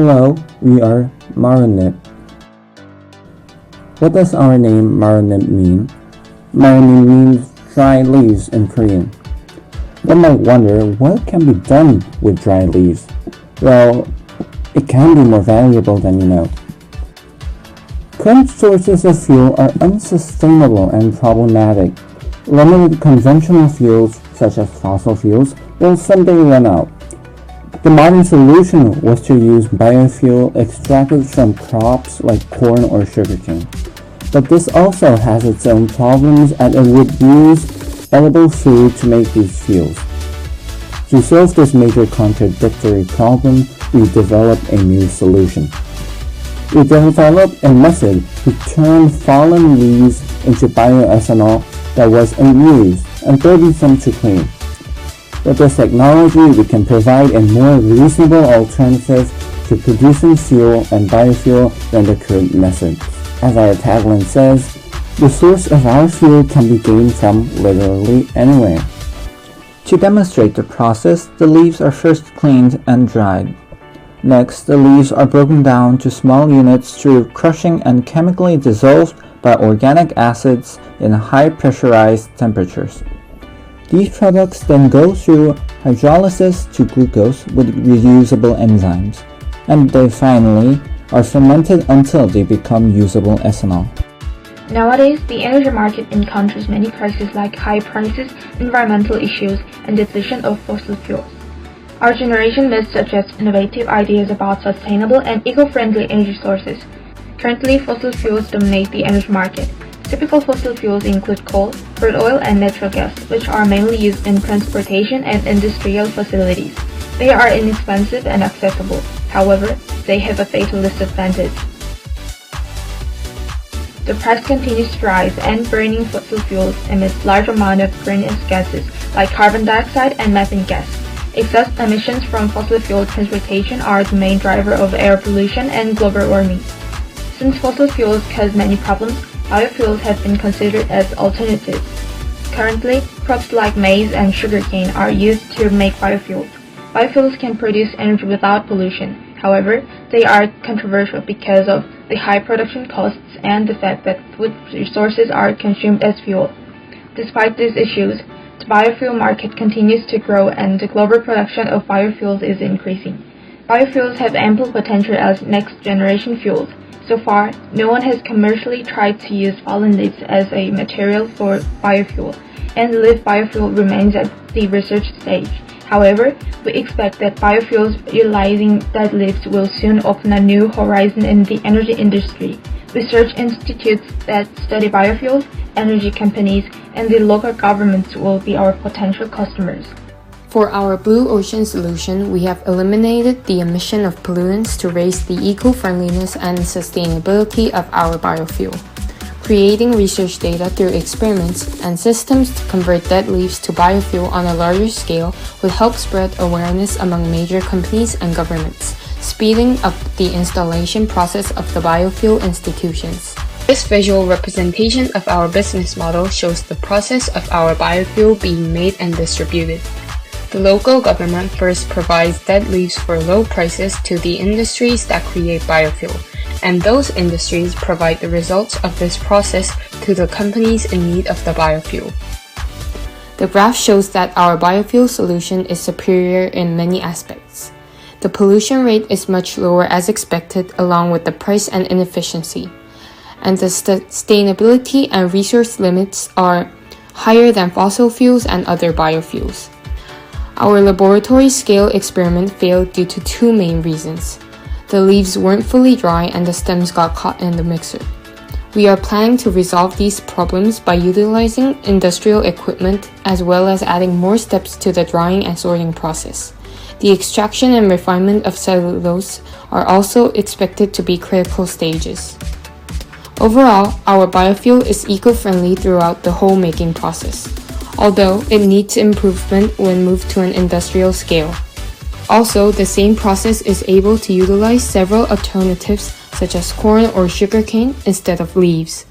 Hello, we are MAREUNIP. What does our name MAREUNIP mean? MAREUNIP means dry leaves in Korean. One might wonder what can be done with dry leaves. Well, it can be more valuable than you know. Current sources of fuel are unsustainable and problematic. Limited conventional fuels, such as fossil fuels, will someday run out. The modern solution was to use biofuel extracted from crops like corn or sugarcane. But this also has its own problems, as it would use edible food to make these fuels. To solve this major contradictory problem, we developed a new solution. We developed a method to turn fallen leaves into bioethanol that was unused and burdensome to clean. With this technology, we can provide a more reasonable alternative to producing fuel and biofuel than the current methods. As our tagline says, the source of our fuel can be gained from literally anywhere. To demonstrate the process, the leaves are first cleaned and dried. Next, the leaves are broken down to small units through crushing and chemically dissolved by organic acids in high pressurized temperatures. These products then go through hydrolysis to glucose with reusable enzymes, and they finally are fermented until they become usable ethanol. Nowadays, the energy market encounters many crises like high prices, environmental issues, and depletion of fossil fuels. Our generation must suggest innovative ideas about sustainable and eco-friendly energy sources. Currently, fossil fuels dominate the energy market. Typical fossil fuels include coal, crude oil, and natural gas, which are mainly used in transportation and industrial facilities. They are inexpensive and accessible. However, they have a fatal disadvantage. The price continues to rise, and burning fossil fuels emits large amounts of greenhouse gases like carbon dioxide and methane gas. Exhaust emissions from fossil fuel transportation are the main driver of air pollution and global warming. Since fossil fuels cause many problems, biofuels have been considered as alternatives. Currently, crops like maize and sugarcane are used to make biofuels. Biofuels can produce energy without pollution. However, they are controversial because of the high production costs and the fact that food resources are consumed as fuel. Despite these issues, the biofuel market continues to grow and the global production of biofuels is increasing. Biofuels have ample potential as next-generation fuels. So far, no one has commercially tried to use fallen leaves as a material for biofuel, and leaf biofuel remains at the research stage. However, we expect that biofuels utilizing dead leaves will soon open a new horizon in the energy industry. Research institutes that study biofuels, energy companies, and the local governments will be our potential customers. For our Blue Ocean solution, we have eliminated the emission of pollutants to raise the eco-friendliness and sustainability of our biofuel. Creating research data through experiments and systems to convert dead leaves to biofuel on a larger scale will help spread awareness among major companies and governments, speeding up the installation process of the biofuel institutions. This visual representation of our business model shows the process of our biofuel being made and distributed. The local government first provides dead leaves for low prices to the industries that create biofuel, and those industries provide the results of this process to the companies in need of the biofuel. The graph shows that our biofuel solution is superior in many aspects. The pollution rate is much lower as expected, along with the price and inefficiency, and the sustainability and resource limits are higher than fossil fuels and other biofuels. Our laboratory scale experiment failed due to two main reasons. The leaves weren't fully dry and the stems got caught in the mixer. We are planning to resolve these problems by utilizing industrial equipment as well as adding more steps to the drying and sorting process. The extraction and refinement of cellulose are also expected to be critical stages. Overall, our biofuel is eco-friendly throughout the whole making process, although it needs improvement when moved to an industrial scale. Also, the same process is able to utilize several alternatives such as corn or sugarcane instead of leaves.